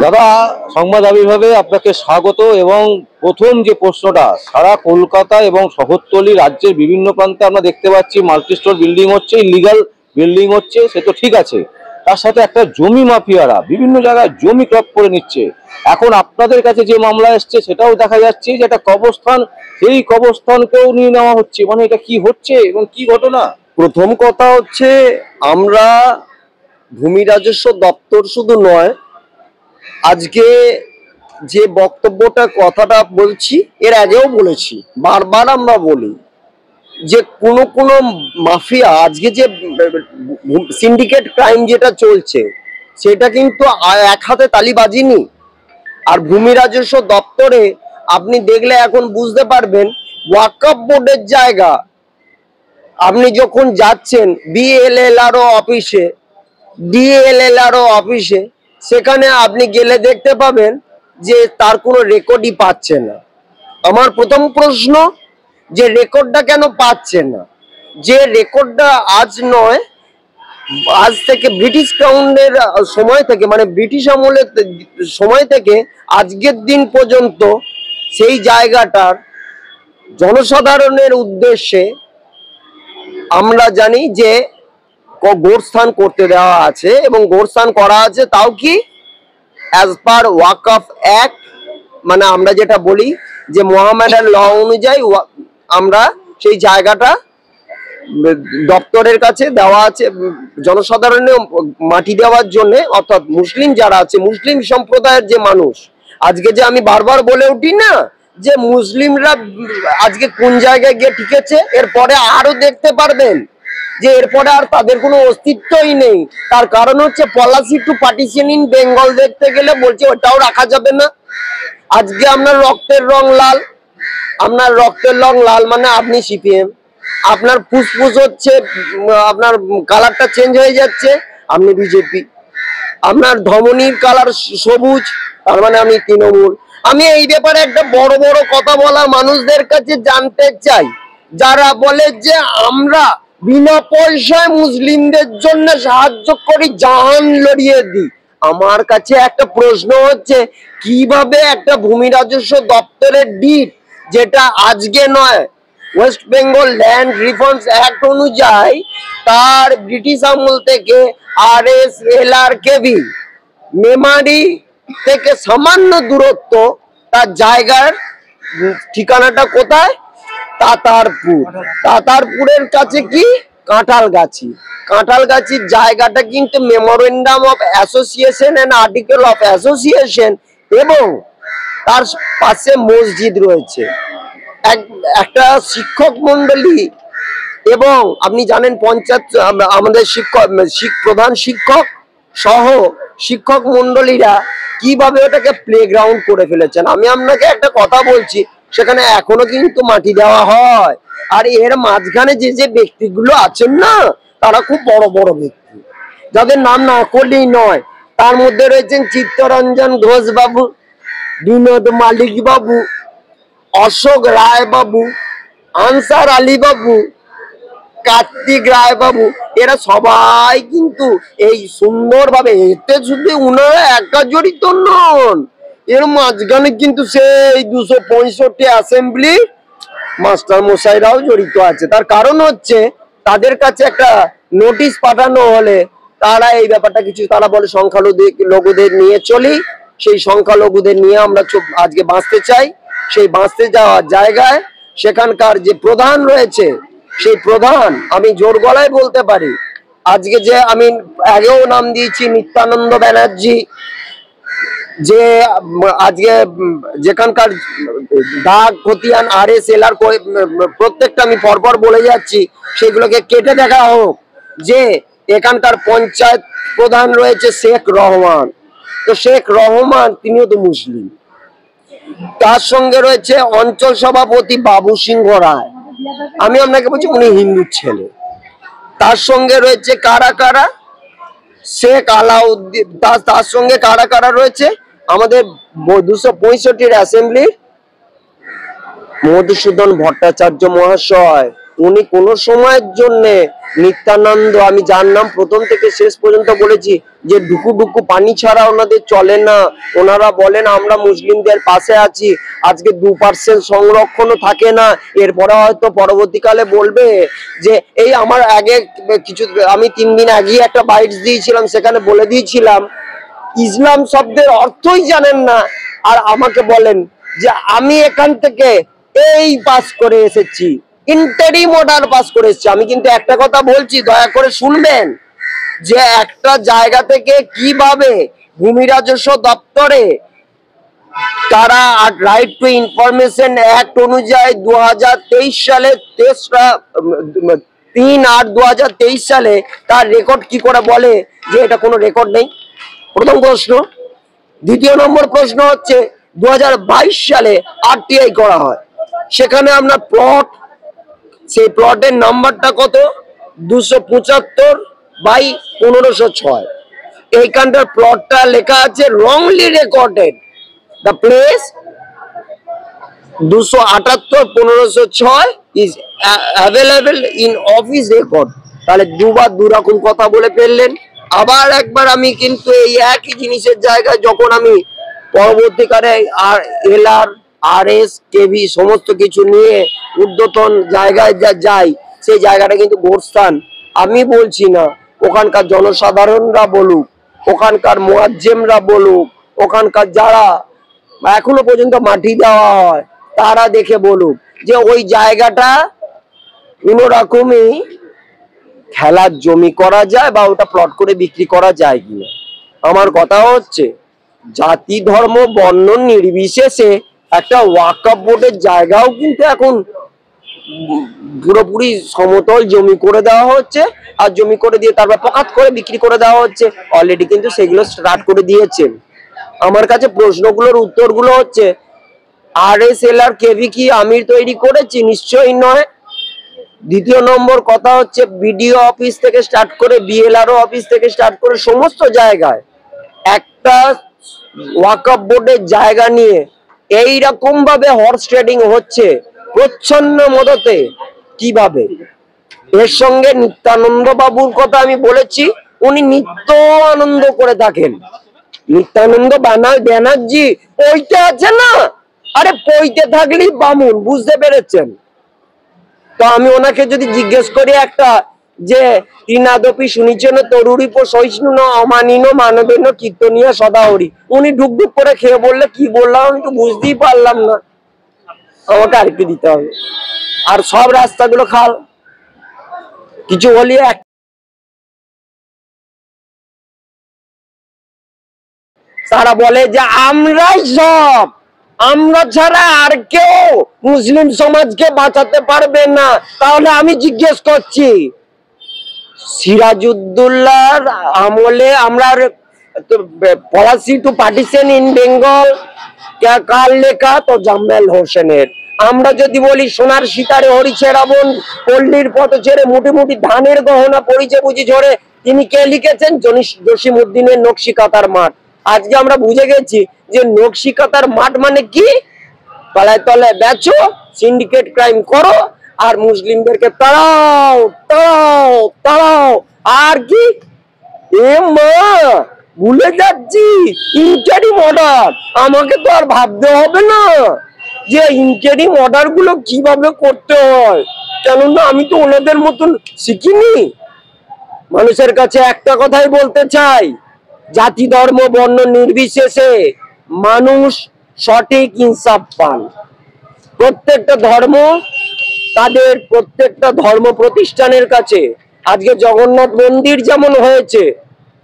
দাদা, সংবাদ আবির্ভাবে আপনাকে স্বাগত। এবং প্রথম যে প্রশ্নটা, সারা কলকাতা এবং শহরতলি রাজ্যের বিভিন্ন প্রান্তে আমরা দেখতে পাচ্ছি মাল্টি স্টোর বিল্ডিং হচ্ছে, ইলিগাল বিল্ডিং হচ্ছে, সে তো ঠিক আছে, তার সাথে একটা জমি মাফিয়ারা বিভিন্ন জায়গায় জমি ক্রপ করে নিচ্ছে। এখন আপনাদের কাছে যে মামলা এসছে সেটাও দেখা যাচ্ছে যে একটা কবরস্থান, সেই কবরস্থানকেও নিয়ে নেওয়া হচ্ছে। মানে এটা কি হচ্ছে এবং কি ঘটনা? প্রথম কথা হচ্ছে, আমরা ভূমি রাজস্ব দপ্তর শুধু নয়, আজকে যে বক্তব্যটা কথাটা বলছি এর আগেও বলেছি, বারবার আমরা বলি যে কোনো মাফিয়া, আজকে যে সিন্ডিকেট ক্রাইম যেটা চলছে সেটা কিন্তু এক হাতে তালি বাজিনি। আর ভূমি রাজস্ব দপ্তরে আপনি দেখলে এখন বুঝতে পারবেন, ওয়াকফ বোর্ডের জায়গা আপনি যখন যাচ্ছেন বিএলএলআরও অফিসে, ডিএলএলআরও অফিসে, সেখানে আপনি গেলে দেখতে পাবেন যে তার কোনো রেকর্ডই পাচ্ছে না। আমার প্রথম প্রশ্ন, যে রেকর্ডটা কেন পাচ্ছে না? যে রেকর্ডটা আজ নয়, আজ থেকে ব্রিটিশ ক্রাউনের সময় থেকে, মানে ব্রিটিশ আমলের সময় থেকে আজকের দিন পর্যন্ত সেই জায়গাটার জনসাধারণের উদ্দেশ্যে আমরা জানি যে গোরস্থান করতে দেওয়া আছে, এবং গোরস্থান করা আছে, তাও কি অ্যাজ পার ওয়াকফ অ্যাক্ট, মানে আমরা যেটা বলি যে মোহামেডান ল অনুযায়ী আমরা সেই জায়গাটা দপ্তরের কাছে দেওয়া আছে জনসাধারণের মাটি দেওয়ার জন্য। অর্থাৎ মুসলিম যারা আছে, মুসলিম সম্প্রদায়ের যে মানুষ, আজকে যে আমি বারবার বলে উঠি না যে মুসলিমরা আজকে কোন জায়গায় গিয়ে টিকেছে, এরপরে আরো দেখতে পারবেন যে এরপরে আর তাদের কোনো অস্তিত্বই নেই। তার কারণ হচ্ছে policy to partition in Bengal দেখতে গেলে বলছে ওটাও রাখা যাবে না। আজকে আপনার রক্তের রং লাল, আপনার রক্তের রং লাল মানে আপনি সিপিএম, আপনার ফুসফুস হচ্ছে, আপনার কালারটা চেঞ্জ হয়ে যাচ্ছে, আপনি বিজেপি, আপনার ধমনীর কালার সবুজ, তার মানে আমি তৃণমূল। আমি এই ব্যাপারে একটা বড় বড় কথা বলা মানুষদের কাছে জানতে চাই, যারা বলে যে আমরা বিনা পয়সায় মুসলিমদের জন্য সাহায্য করি, জাহান লড়িয়ে দিই। আমার কাছে একটা প্রশ্ন হচ্ছে, কিভাবে একটা ভূমি রাজস্ব দপ্তরের ডিড, যেটা আজকে নয়, West Bengal land reforms act অনুযায়ী তার ব্রিটিশ আমল থেকে RSLR-KB মেমারি থেকে সামান্য দূরত্ব, তার জায়গার ঠিকানাটা কোথায়? তাতারপুর। তাতারপুরের কাছে কি? কাঁঠালগাছি। কাঁঠালগাছির জায়গাটা কিন্তু memorandum of association and article of association, এবং তার পাশে মসজিদ রয়েছে, একটা শিক্ষক মন্ডলী, এবং আপনি জানেন পঞ্চায়েত, আমাদের প্রধান শিক্ষক সহ শিক্ষক মন্ডলীরা কিভাবে ওটাকে প্লেগ্রাউন্ড করে ফেলেছেন। আমি আপনাকে একটা কথা বলছি, সেখানে এখনো কিন্তু মাটি দেওয়া হয়। আর এর মাঝখানে যে যে ব্যক্তিগুলো আছেন না, তারা খুব বড় বড় ব্যক্তি, যাদের নাম না করলেই নয়। তার মধ্যে রয়েছেন চিত্তরঞ্জন ঘোষ বাবু, বিনোদ মালিক বাবু, অশোক রায় বাবু, আনসার আলী বাবু, কার্তিক রায় বাবু। এরা সবাই কিন্তু এই সুন্দরভাবে, এতে শুধু উনারা একা জড়িত নন, এর মাঝখানে কিন্তু সেই 265 অ্যাসেম্বলি মাস্টার মশাইরাও জড়িত আছে। তার কারণ হচ্ছে, তাদের কাছে একটা নোটিশ পাঠানো হলে তারা এই ব্যাপারটা কিছু, তারা বলে সংখ্যালঘুদের নিয়ে চলি, সেই সংখ্যালঘুদের নিয়ে আমরা আজকে বাঁচতে চাই। সেই বাঁচতে যাওয়ার জায়গায় সেখানকার যে প্রধান রয়েছে, সেই প্রধান, আমি জোর গলায় বলতে পারি, আজকে যে আমি আগেও নাম দিয়েছি নিত্যানন্দ ব্যানার্জি, যে আজকে যেখানকার দাগ খতিয়ান RSLR প্রত্যেকটা আমি পরপর বলে যাচ্ছি, সেগুলোকে কেটে দেখা হোক। যে এখানকার পঞ্চায়েত প্রধান রয়েছে শেখ রহমান, তো শেখ রহমান তিনিও তো মুসলিম। তার সঙ্গে রয়েছে অঞ্চল সভাপতি বাবু সিংহ রায়, আমি আপনাকে বলছি উনি হিন্দুর ছেলে। তার সঙ্গে রয়েছে কারা কারা? শেখ আলাউদ্দিন। তার সঙ্গে কারা কারা রয়েছে? আমাদের 265 অ্যাসেম্বলির মধুসূদন ভট্টাচার্য মহাশয়। উনি কোন সময়ের জন্য নিত্যানন্দ, আমি যার নাম প্রথম থেকে শেষ পর্যন্ত বলেছি, যে ডুকু ডুকু পানি ছাড়া ওনাদের চলে না। ওনারা বলেন আমরা মুসলিমদের পাশে আছি, আজকে 2% সংরক্ষণও থাকে না। এরপরে হয়তো পরবর্তীকালে বলবে যে এই আমার আগে কিছু, আমি 3 দিন আগে একটা বাইটস দিয়েছিলাম, সেখানে বলে দিয়েছিলাম ইসলাম শব্দের অর্থই জানেন না, আর আমাকে বলেন যে আমি এখান থেকে এই পাস করে এসেছি, ইন্টারিম অর্ডার পাস করে এসেছি। আমি কিন্তু একটা কথা বলছি, দয়া করে শুনবেন, যে একটা জায়গা থেকে কিভাবে ভূমি রাজস্ব দপ্তরে তারা রাইট টু ইনফরমেশন অ্যাক্ট অনুযায়ী 2023 সালে 3/8/2023 সালে তার রেকর্ড কি করে বলে যে এটা কোনো রেকর্ড নেই? প্রথম প্রশ্ন। দ্বিতীয় নম্বর প্রশ্ন হচ্ছে 2022 সালে আরটিআই করা হয়, সেখানে আমরা প্লট, সেই প্লটের নাম্বারটা কত? 275/1506। এইখানটার প্লটটা লেখা আছে wrongly recorded, the place 278/1506 is available in office record. তাহলে দুবার দুরকম কথা বলে ফেললেন। আবার একবার আমি কিন্তু এই একই জিনিসের জায়গায় যখন আমি পরবর্তীকালে আর এলআর আরএস কেভি সমস্ত কিছু নিয়ে ঊর্ধ্বতন জায়গায় যা যাই, সেই জায়গাটা কিন্তু গোরস্থান। আমি বলছি না, ওখানকার জনসাধারণরা বলুক, ওখানকার মুয়াজ্জেমরা বলুক, ওখানকার যারা এখনো পর্যন্ত মাটি দেওয়া হয় তারা দেখে বলুক যে ওই জায়গাটা কোনো রকমই খেলার জমি করা যায় বা ওটা প্লট করে বিক্রি করা যায় কিনা। আমার কথা হচ্ছে জাতি ধর্ম বর্ণ নির্বিশেষে একটা ওয়াকফ বোর্ডের জায়গাও কিন্তু এখন পুরোপুরি সমতল জমি করে দেওয়া হচ্ছে, আর জমি করে দিয়ে তারপর পকাত করে বিক্রি করে দেওয়া হচ্ছে। অলরেডি কিন্তু সেগুলো স্টার্ট করে দিয়েছেন। আমার কাছে প্রশ্নগুলোর উত্তরগুলো হচ্ছে, আরএসএলআর কেভি কি আমির তৈরি করেছি? নিশ্চয়ই নয়। দ্বিতীয় নম্বর কথা হচ্ছে বিডিও অফিস থেকে স্টার্ট করে বিএলআরও অফিস থেকে স্টার্ট করে সমস্ত জায়গায় একটা ওয়াকফ বোর্ডের জায়গা নিয়ে এই রকম ভাবে হর্স ট্রেডিং হচ্ছে প্রচ্ছন্ন মদতে। কিভাবে? এর সঙ্গে নিত্যানন্দ বাবুর কথা আমি বলেছি, উনি নিত্য আনন্দ করে থাকেন। নিত্যানন্দ ব্যানার্জি পইতে আছে না, আরে পইতে থাকলেই বামুন, বুঝতে পেরেছেন তো? আমি ওনাকে যদি জিজ্ঞেস করি একটা যে তিনাদপি শুনিছেন তরুরিপ সহিষ্ণু অমানিন মানবেন কীর্তনিয়া সদাহরি, উনি ঢুকঢুক করে খেয়ে বললে কি বললাম আমি তো বুঝতেই পারলাম না। আমাকে আরেকটু দিতে হবে। আর সব রাস্তাগুলো খাল, কিছু হলে তারা বলে যে আমরাই সব, আমরা ছাড়া আর কেউ মুসলিম সমাজকে বাঁচাতে পারবে না। তাহলে আমি জিজ্ঞেস করছি, সিরাজউদ্দৌলার আমলে আমরা policy to partition in Bengal কার লেখা? তো জাম্মেল হোসেনের। আমরা যদি বলি সোনার সিতারে হরিছে রাবণ, পল্লীর পথ ছেড়ে মুটি মুটি ধানের গহনা পরিচে বুঝি ঝরে, তিনি কে লিখেছেন? জসিমউদ্দিনের নকশিকাতার মাঠ। আজকে আমরা বুঝে গেছি যে নকশিকাতার মাঠ মানে কি? তলায় তলায় বেচো, সিন্ডিকেট ক্রাইম করো, আর মুসলিমদেরকে তাড়াও তাড়াও তাড়াও। আর কি? এ মা, ভুলে যাচ্ছি ইন্টারিম অর্ডার। আমাকে তো আর ভাবতে হবে না যে ইন্টারিম অর্ডার গুলো কিভাবে করতে হয়, কেননা আমি তো ওনাদের মতন শিখিনি। মানুষের কাছে একটা কথাই বলতে চাই, জাতি ধর্ম বর্ণ নির্বিশেষে মানুষ সঠিক ইনসাফ পান। প্রত্যেকটা ধর্ম তাদের প্রত্যেকটা ধর্ম প্রতিষ্ঠানের কাছে আজকে জগন্নাথ মন্দির যেমন হয়েছে,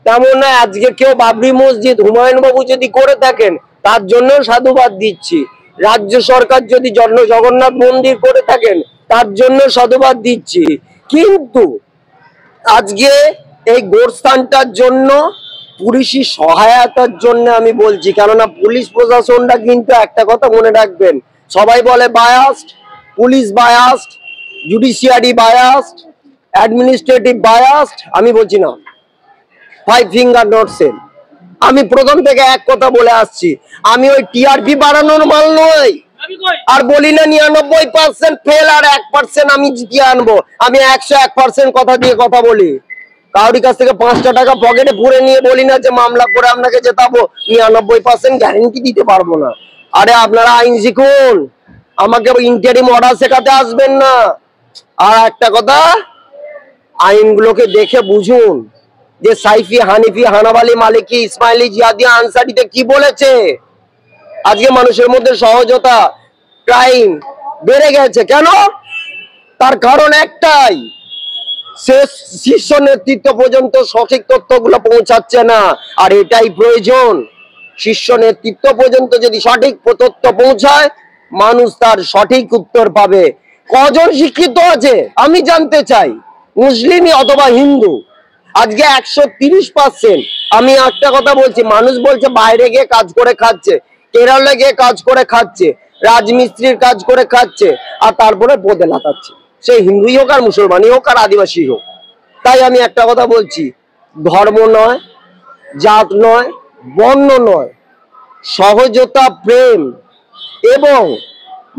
তেমন আজকে কেউ বাবরি মসজিদ হুমায়ুন বাবু যদি করে থাকেন তার জন্য সাধুবাদ দিচ্ছি। রাজ্য সরকার যদি জগন্নাথ মন্দির করে থাকেন তার জন্য সাধুবাদ দিচ্ছি। কিন্তু আজকে এই গোরস্থানটার জন্য পুলিশি সহায়তার জন্য আমি বলছি, কেননা পুলিশ প্রশাসনটা কিন্তু একটা কথা মনে রাখবেন, সবাই বলে biased, police biased, judiciary biased, administrative biased. আমি বলছি না, 5 ফিঙ্গার নট সেম। আমি প্রথম থেকে এক কথা বলে আসছি, আমি ওই টিআরপি বাড়ানোর মাল নই। আর বলি না 99% ফেল আর 1% আমি জিতিয়ে আনবো। আমি 101% কথা দিয়ে কথা বলি, কাউরি কাছ থেকে 5টা টাকা পকেটে পুরে নিয়ে বলি না যে মামলা করে আপনাকে জেতাবো, 99% গ্যারেন্টি দিতে পারবো না। আরে আপনারা আইন শিখুন, আমাকে ইন্টারিম অর্ডার শেখাতে আসবেন না। আর একটা কথা, আইনগুলোকে দেখে বুঝুন যে সাইফি, হানিফি, হানাবালি, মালিকি, ইসমাইলি, জিয়াদি, আনসারিতে কি বলেছে। আজকে মানুষের মধ্যে সহজতা, ক্রাইম বেড়ে গেছে কেন? তার কারণ একটাই, শেষ শীর্ষ নেতৃত্ব পর্যন্ত সঠিক তথ্যগুলো পৌঁছাচ্ছে না। আর এটাই প্রয়োজন, শীর্ষ নেতৃত্ব পর্যন্ত যদি সঠিক তথ্য পৌঁছায়, মানুষ তার সঠিক উত্তর পাবে। কজন শিক্ষিত আছে আমি জানতে চাই, মুসলিম অথবা হিন্দু? আজকে 130%। আমি একটা কথা বলছি, মানুষ বলছে বাইরে গিয়ে কাজ করে খাচ্ছে, কেরালে গিয়ে কাজ করে খাচ্ছে, রাজমিস্ত্রির কাজ করে খাচ্ছে, আর তারপরে পদে লাগাচ্ছে, সে হিন্দুই হোক আর মুসলমানই হোক আর আদিবাসী হোক। তাই আমি একটা কথা বলছি, ধর্ম নয়, জাত নয়, বর্ণ নয়, সহজতা, প্রেম এবং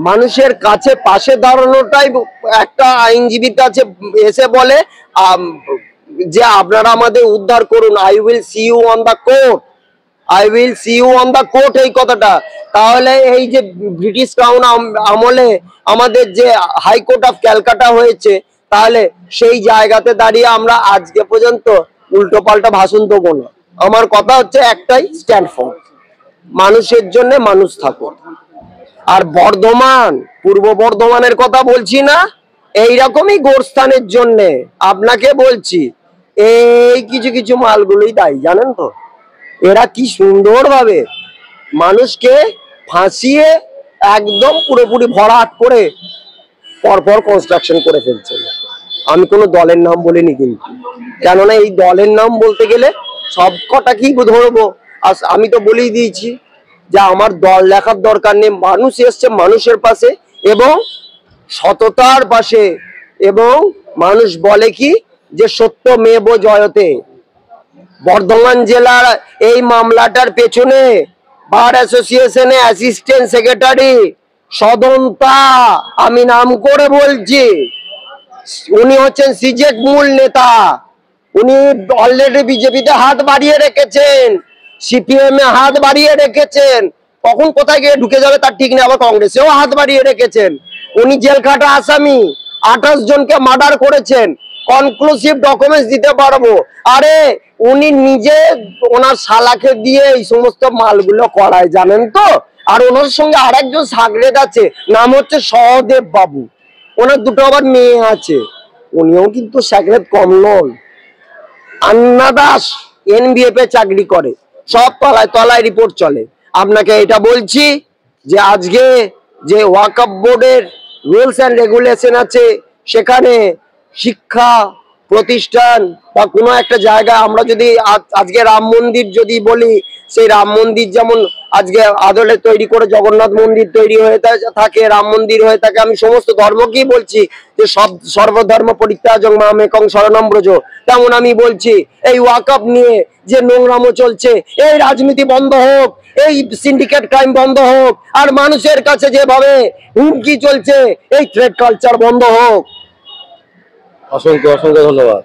মানুষের কাছে পাশে দাঁড়ানোটাই। একটা আইনজীবীর কাছে এসে বলে যে আপনারা আমাদের উদ্ধার করুন, I will see you on the court, I will see you on the court, এই কথাটা। তাহলে এই যে ব্রিটিশ ক্রাউন আমলে আমাদের যে হাইকোর্ট অফ ক্যালকাটা হয়েছে, তাহলে সেই জায়গাতে দাঁড়িয়ে আমরা আজকে পর্যন্ত উল্টো পাল্টা ভাষণ দেবো না। আমার কথা হচ্ছে একটাই, স্ট্যান্ড ফর মানুষের জন্য, মানুষ থাকুন। আর বর্ধমান, পূর্ব বর্ধমানের কথা বলছি না, এইরকমই গোরস্থানের জন্য আপনাকে বলছি, এই কিছু কিছু মালগুলোই দায়ী, জানেন তো? এরা কি সুন্দরভাবে মানুষকে ফাঁসিয়ে একদম পুরোপুরি ভরাট করে পরপর কনস্ট্রাকশন করে ফেলছে। আমি কোনো দলের নাম বলিনি কিন্তু, কেননা এই দলের নাম বলতে গেলে সব কটা কি ধরবো। আর আমি তো বলেই দিয়েছি যে আমার দল লেখার দরকার নেই, মানুষ এসছে মানুষের পাশে এবং সততার পাশে। এবং মানুষ বলে কি যে সত্যমেব জয়তে। বর্ধমান জেলার এই মামলাটার পেছনে বার অ্যাসোসিয়েশনে অ্যাসিস্ট্যান্ট সেক্রেটারি সদন্তা, আমি নাম করে বলছি, উনি হচ্ছেন সিজেক মূল নেতা। উনি অলরেডি বিজেপিতে হাত বাড়িয়ে রেখেছেন, সিপিএম এ হাত বাড়িয়ে রেখেছেন, কখন কোথায় গিয়ে ঢুকে যাবে তার ঠিক নেই, আবার কংগ্রেসেও হাত বাড়িয়ে রেখেছেন। উনি জেল খাটা আসামি, 28 জনকে মার্ডার করেছেন, কনক্লুসিভ ডকুমেন্টস দিতে পারবো। আরে উনি নিজে ওনার শালাকে দিয়ে এই সমস্ত মালগুলো করায়, জানেন তো? আর ওনার সঙ্গে আরেকজন সাগরেদ আছে, নাম হচ্ছে সহদেব বাবু, ওনার দুটো আবার মেয়ে আছে, উনিও কিন্তু সাগরেদ কম নন। আন্না দাস এনবিএফ এ চাকরি করে, সব তলায় তলায় রিপোর্ট চলে। আপনাকে এটা বলছি যে আজকে যে ওয়াকফ বোর্ডের রুলস অ্যান্ড রেগুলেশন আছে, সেখানে শিক্ষা প্রতিষ্ঠান বা কোনো একটা জায়গায় আমরা যদি আজকে রাম মন্দির যদি বলি, সেই রাম মন্দির যেমন আজকে আদলে তৈরি করে জগন্নাথ মন্দির তৈরি হয়ে থাকে, রাম মন্দির হয়ে থাকে। আমি সমস্ত ধর্মকেই বলছি যে সর্বধর্ম পরিত্যাজং মামেকং শরণম ব্রজ। তেমন আমি বলছি এই ওয়াকফ নিয়ে যে নোংরামো চলছে, এই রাজনীতি বন্ধ হোক, এই সিন্ডিকেট ক্রাইম বন্ধ হোক, আর মানুষের কাছে যেভাবে হুমকি চলছে, এই থ্রেট কালচার বন্ধ হোক। অসংখ্য অসংখ্য ধন্যবাদ।